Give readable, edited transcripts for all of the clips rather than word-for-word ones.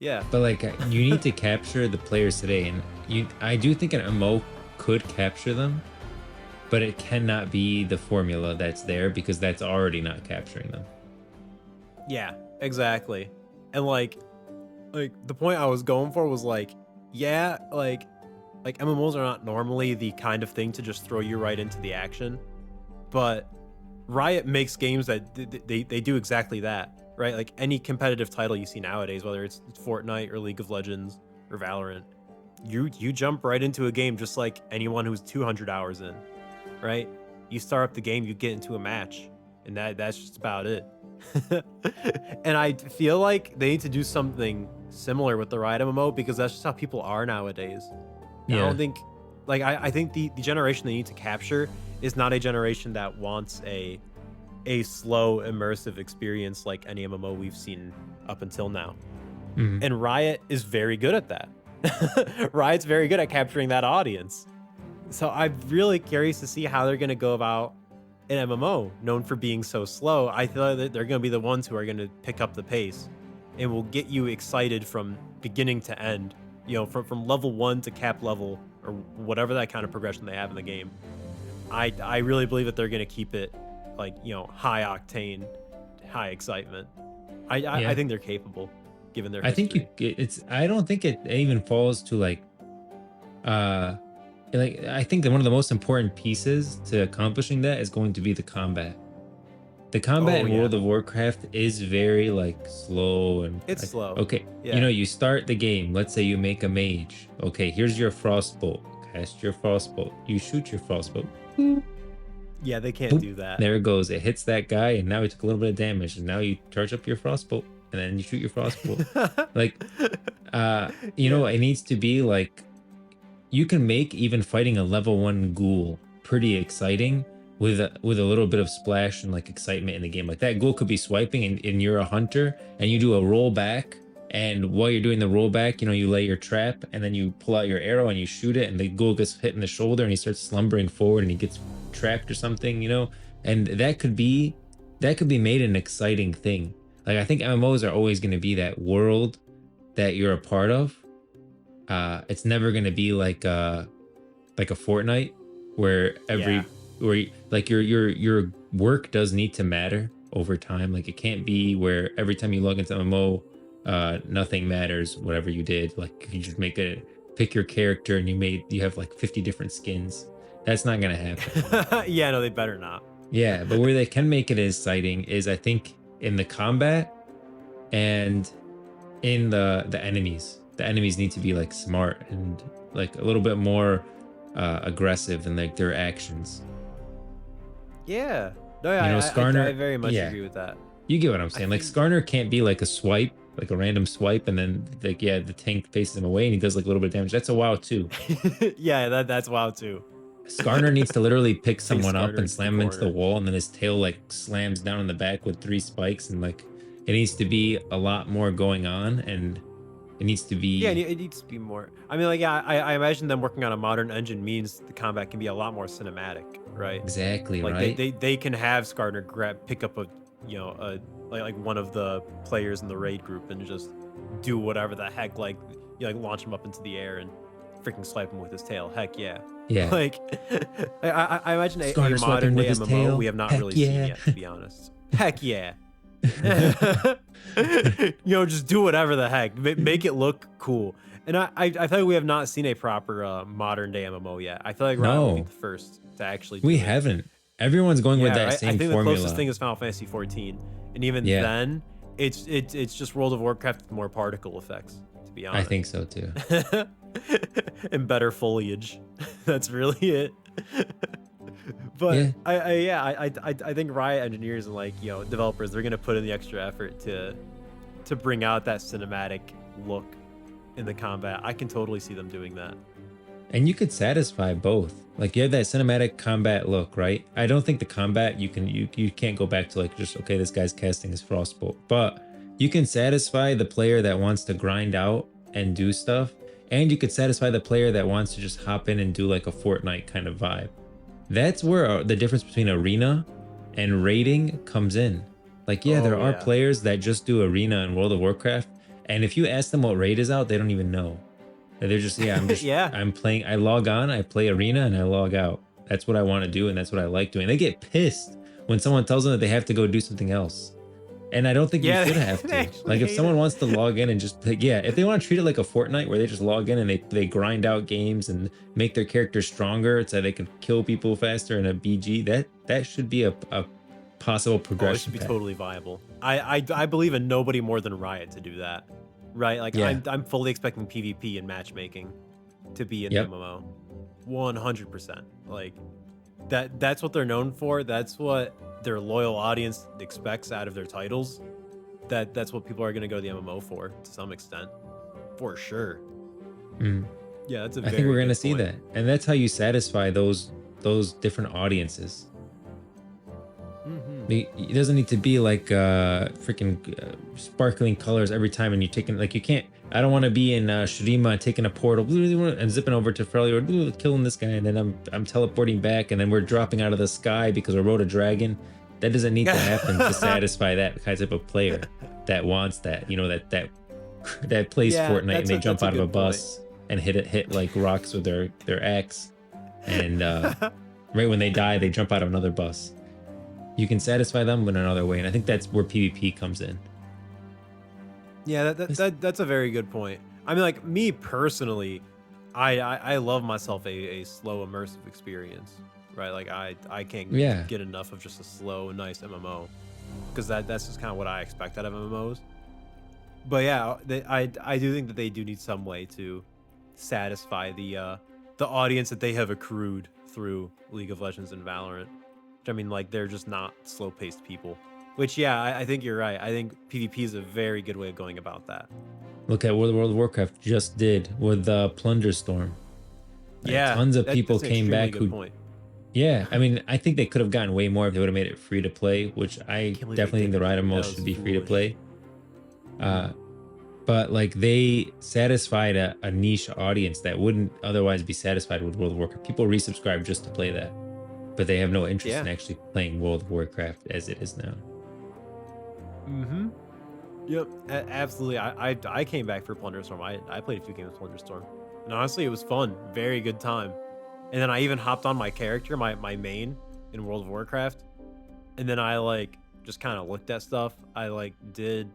Yeah. But like you need to capture the players today, and I do think an MMO could capture them, but it cannot be the formula that's there because that's already not capturing them. Yeah, exactly. And like the point I was going for was like, yeah, like MMOs are not normally the kind of thing to just throw you right into the action, but Riot makes games that they do exactly that, right? Like any competitive title you see nowadays, whether it's Fortnite or League of Legends or Valorant, you jump right into a game just like anyone who's 200 hours in, right? You start up the game, you get into a match, and that's just about it. And I feel like they need to do something similar with the Riot MMO because that's just how people are nowadays. I Yeah. don't think, like, I think the generation they need to capture is not a generation that wants a slow immersive experience like any MMO we've seen up until now. Mhm. And Riot is very good at that. Riot's very good at capturing that audience. So I'm really curious to see how they're going to go about an MMO known for being so slow. I feel that they're going to be the ones who are going to pick up the pace and will get you excited from beginning to end, you know, from level 1 to cap level or whatever that kind of progression they have in the game. I really believe that they're going to keep it like, you know, high octane, high excitement. I Yeah. think they're capable given their I think history. it's I don't think it even falls to uh like I think that one of the most important pieces to accomplishing that is going to be the combat. The combat Oh in yeah. World of Warcraft is very like slow and It's like, slow. okay, Yeah. you start the game. Let's say you make a mage. Okay, here's your frostbolt. Cast your frostbolt. You shoot your frostbolt. Boop, Yeah, they can't boop. do that. There it goes. It hits that guy, and now he took a little bit of damage. And now you charge up your frostbolt, and then you shoot your frostbolt. Like, Yeah. it needs to be like you can make even fighting a level 1 ghoul pretty exciting with a little bit of splash and like excitement in the game. Like that ghoul could be swiping and you're a hunter and you do a rollback, and while you're doing the rollback, you lay your trap and then you pull out your arrow and you shoot it, and the ghoul gets hit in the shoulder and he starts slumbering forward and he gets trapped or something. And that could be made an exciting thing. Like I think MMOs are always going to be that world that you're a part of. It's never gonna be like a Fortnite where Yeah. like your work does need to matter over time. Like it can't be where every time you log into MMO, nothing matters. Whatever you did, like you just pick your character and you have like 50 different skins. That's not gonna happen. Yeah, no, they better not. Yeah, but where they can make it exciting is I think in the combat and in the enemies. The enemies need to be like smart and like a little bit more aggressive in like their actions. Yeah. No, yeah, I Skarner, very much yeah, agree with that. you get what I'm I saying. Like think Skarner can't be like a swipe, like a random swipe, and then like yeah, the tank faces him away and he does like a little bit of damage. That's a WoW too. yeah, that's wild too. Skarner needs to literally pick Take someone up Skarner and into the slam him into the corner. wall, and then his tail like slams down in the back with 3 spikes, and like it needs to be a lot more going on, and it needs to Yeah, be it needs to be more. I mean, like, yeah, I imagine them working on a modern engine means the combat can be a lot more cinematic, right? exactly Like right. they can have Skarner pick up a, you know, a like one of the players in the raid group and just do whatever the heck, like like launch him up into the air and freaking swipe him with his tail. Heck yeah. Yeah. Like I imagine a Skarner swiping modern with day his MMO we tail. have not Heck really seen yeah. yet, to be honest. Heck yeah. Just do whatever the heck. Make it look cool. And I feel like we have not seen a proper modern day MMO yet. I feel like Riot will be No, the first to actually we do it. haven't. Everyone's going with Yeah, that right. I same think the closest formula. thing is Final Fantasy 14, and even Yeah, then, it's just World of Warcraft with more particle effects, to be I think honest, so too. and better foliage. That's really it. But Yeah, I think Riot engineers and developers, they're gonna put in the extra effort to bring out that cinematic look in the combat. I can totally see them doing that. and you could satisfy both. Like you have that cinematic combat look, right? I don't think the combat you can't go back to like just okay, this guy's casting his frostbolt, but you can satisfy the player that wants to grind out and do stuff, and you could satisfy the player that wants to just hop in and do like a Fortnite kind of vibe. That's where the difference between arena and raiding comes in. Like, yeah, there Oh are yeah. players that just do arena in World of Warcraft, And if you ask them what raid is out, they don't even know. They're just, yeah, Yeah. I'm playing, I log on, I play arena, and I log out. That's what I want to do, and that's what I like doing. They get pissed when someone tells them that they have to go do something else. And I don't think you Yeah, should have they to. actually Like, if hate someone it. wants to log in and just, like, yeah, if they want to treat it like a Fortnite where they just log in and they grind out games and make their characters stronger so they can kill people faster in a BG, that should be a possible Oh, it should progression be path. totally viable. I believe in nobody more than Riot to do that, right? Like Yeah. I'm fully expecting PvP and matchmaking to be in Yep. the MMO, 100%. Like that's what they're known for. That's what their loyal audience expects out of their titles. That's what people are gonna go to the MMO for to some extent, for sure. Mm. Yeah, that's a I very think we're gonna good see point. that, and that's how you satisfy those different audiences. Mhm. It doesn't need to be like freaking sparkling colors every time, and you're taking like you can't. I don't want to be in Shurima taking a portal and zipping over to Freljord, killing this guy, and then I'm teleporting back, and then we're dropping out of the sky because I rode a dragon. That doesn't need to happen to satisfy that type of player that wants that. You know that plays Yeah, Fortnite and they jump that's a out of a good point. bus and hit like rocks with their axe, and right when they die, they jump out of another bus. You can satisfy them in another way, and I think that's where PvP comes in. Yeah, It's- that's a very good point. I mean, like me personally, I love myself a slow immersive experience, right? Like I can't yeah, get enough of just a slow, nice MMO, because that's just kind of what I expect out of MMOs. But yeah, I do think that they do need some way to satisfy the audience that they have accrued through League of Legends and Valorant. Which, I mean, like they're just not slow-paced people. Which, yeah, I think you're right. I think PvP is a very good way of going about that. look at what World of Warcraft just did with Plunder Storm. Right? Yeah, Tons of people that's an came extremely back good who, point. yeah, I mean, I think they could have gotten way more if they would have made it free to play, which I Can't believe they definitely think the didn't. Riot That MMO was should be free to foolish. play. But like they satisfied a niche audience that wouldn't otherwise be satisfied with World of Warcraft. People resubscribe just to play that, but they have no interest Yeah. in actually playing World of Warcraft as it is now. Mm-hmm. Yep, absolutely. I came back for Plunderstorm. I played a few games of Plunderstorm, and honestly, it was fun. Very good time. And then I even hopped on my character, my main in World of Warcraft, and then I like just kind of looked at stuff. I like did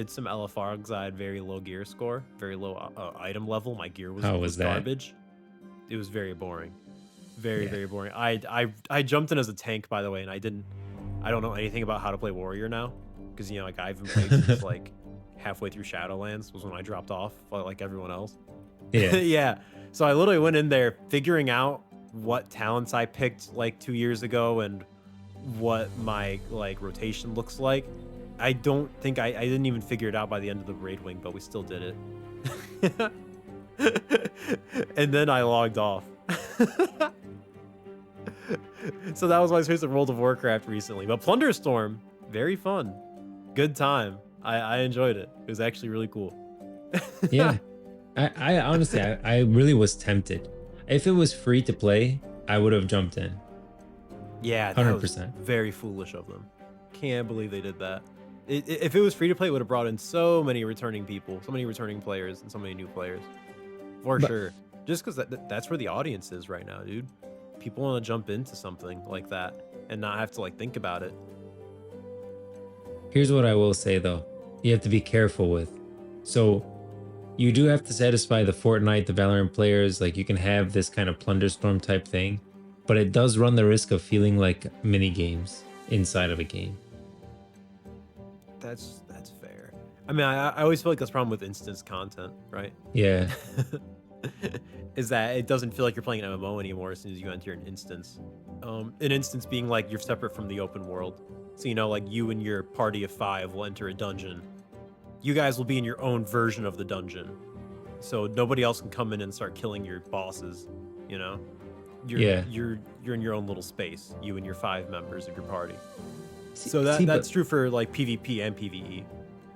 some LFR because I had very low gear score, very low item level. My gear was How was that? garbage. It was very boring, very Yeah. very boring. I jumped in as a tank, by the way, and I don't know anything about how to play warrior now, because you know like I haven't played since like halfway through Shadowlands was when I dropped off like everyone else. Yeah. Yeah. So I literally went in there figuring out what talents I picked like 2 years ago and what my like rotation looks like. I don't think I didn't even figure it out by the end of the raid wing, but we still did it. And then I logged off. So that was my experience of World of Warcraft recently. But Plunderstorm, very fun. Good time. I enjoyed it. It was actually really cool. Yeah. I honestly, I really was tempted. If it was free to play, I would have jumped in. Yeah, that was 100%. very foolish of them. Can't believe they did that. If it was free to play, it would have brought in so many returning people, so many returning players, and so many new players. For But- sure. Just because that's where the audience is right now, dude. People want to jump into something like that and not have to like think about it. Here's what I will say though. You have to be careful with. So you do have to satisfy the Fortnite, the Valorant players. Like you can have this kind of Plunderstorm type thing, but it does run the risk of feeling like mini games inside of a game. That's fair. I mean, I always feel like that's the problem with instance content, right? Yeah. Is that it doesn't feel like you're playing an MMO anymore as soon as you enter an instance. An instance being like you're separate from the open world. So, you know, like you and your party of 5 will enter a dungeon. You guys will be in your own version of the dungeon. So nobody else can come in and start killing your bosses, you know? You're in your own little space, you and your 5 members of your party. So that's true for like PvP and PvE.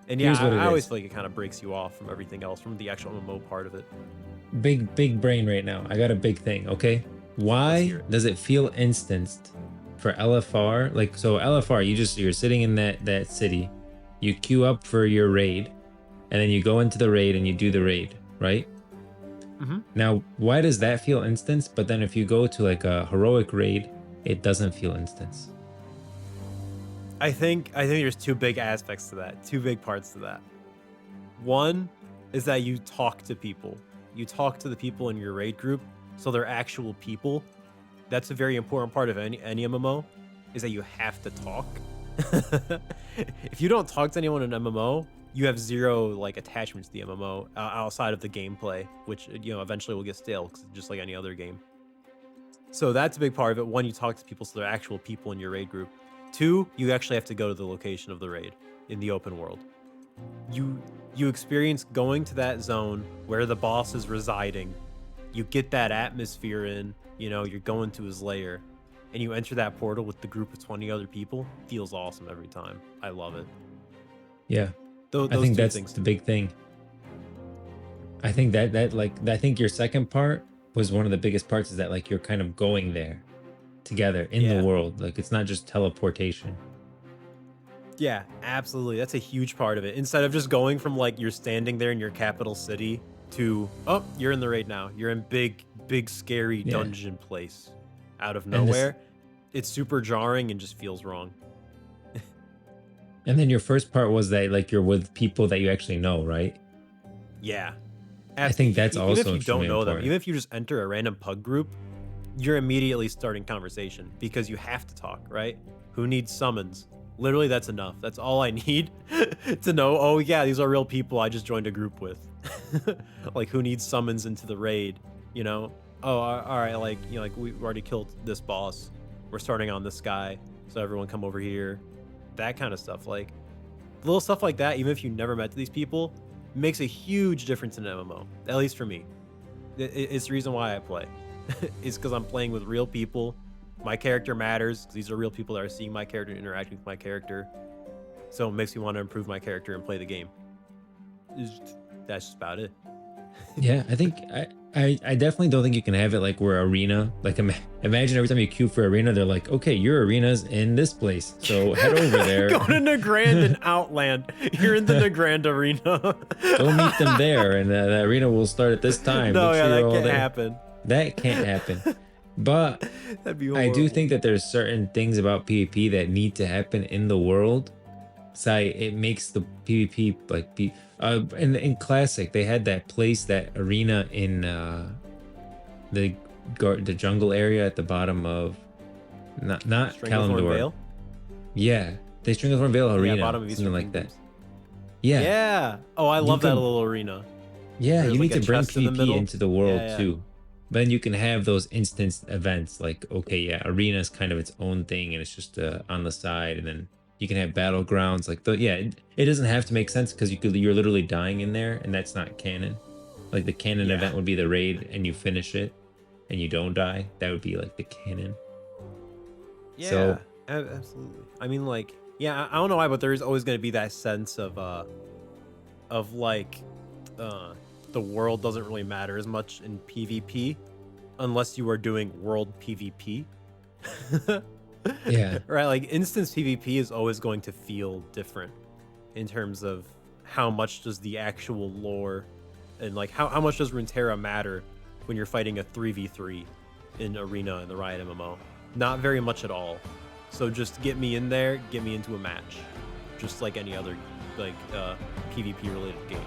And yeah, I always feel like it kind of breaks you off from everything else, from the actual MMO part of it. Big brain right now. I got a big thing, okay? Why does it feel instanced for LFR? Like, so LFR, you're sitting in that city, you queue up for your raid, and then you go into the raid and you do the raid, right? Mm-hmm. Now, why does that feel instance? But then if you go to like a heroic raid, it doesn't feel instance. I think there's two big aspects to that, two big parts to that. One is that you talk to people. You talk to the people in your raid group, so they're actual people. That's a very important part of any MMO, is that you have to talk. If you don't talk to anyone in MMO, you have zero like attachment to the MMO outside of the gameplay, which eventually will get stale, just like any other game. So that's a big part of it. One, you talk to people, so they're actual people in your raid group. Two, you actually have to go to the location of the raid in the open world. You experience going to that zone where the boss is residing. You get that atmosphere in, you're going to his lair, and you enter that portal with the group of 20 other people. Feels awesome every time. I love it. Yeah. Those I think two that's things. the big thing. I think I think your second part was one of the biggest parts, is that like you're kind of going there together in the world. Like it's not just teleportation. Yeah, absolutely. That's a huge part of it. Instead of just going from like you're standing there in your capital city to, oh, you're in the raid now. You're in big, scary dungeon place out of nowhere. It's super jarring and just feels wrong. And then your first part was that like you're with people that you actually know, right? Yeah. I think that's even also if you don't know important. them, even if you just enter a random pug group, you're immediately starting conversation because you have to talk, right? Who needs summons? Literally, that's enough. That's all I need to know. Oh yeah, these are real people I just joined a group with. Like, who needs summons into the raid? Oh, all right. Like, like we've already killed this boss. We're starting on this guy, so everyone come over here. That kind of stuff. Like, little stuff like that. Even if you never met these people, makes a huge difference in an MMO. At least for me, it's the reason why I play. Is because I'm playing with real people. My character matters because these are real people that are seeing my character and interacting with my character. So it makes me want to improve my character and play the game. That's just about it. Yeah, I think I definitely don't think you can have it like we're arena. Like imagine every time you queue for arena, they're like, okay, your arena's in this place, so head over there. Go to Nagrand and Outland. You're in the Nagrand arena. Go meet them there, and the arena will start at this time. No, Make sure that you're all can't there. happen. That can't happen. But That'd be I do think that there's certain things about PvP that need to happen in the world. So it makes the PvP like be in classic they had that place, that arena in the jungle area at the bottom of not Stranglethorn Kalimdor. Vale? Yeah, they Stranglethorn Vale arena, bottom of something like that. Kingdoms. Yeah. Yeah. Oh, I love that little arena. Yeah, There's you like need a to bring chest in the PvP middle. into the world Yeah. too. But then you can have those instance events like, okay, yeah, arena is kind of its own thing and it's just on the side, and then you can have battlegrounds like it doesn't have to make sense because you're literally dying in there, and that's not canon. Like the canon event would be the raid and you finish it and you don't die. That would be like the canon. Yeah, So, absolutely. I mean, like, yeah, I don't know why, but there is always going to be that sense of like, the world doesn't really matter as much in PvP unless you are doing world PvP. yeah. Right, like instance PvP is always going to feel different in terms of how much does the actual lore and like how much does Runeterra matter when you're fighting a 3v3 in arena in the Riot MMO. Not very much at all. So just get me in there, get me into a match, just like any other like PvP related game.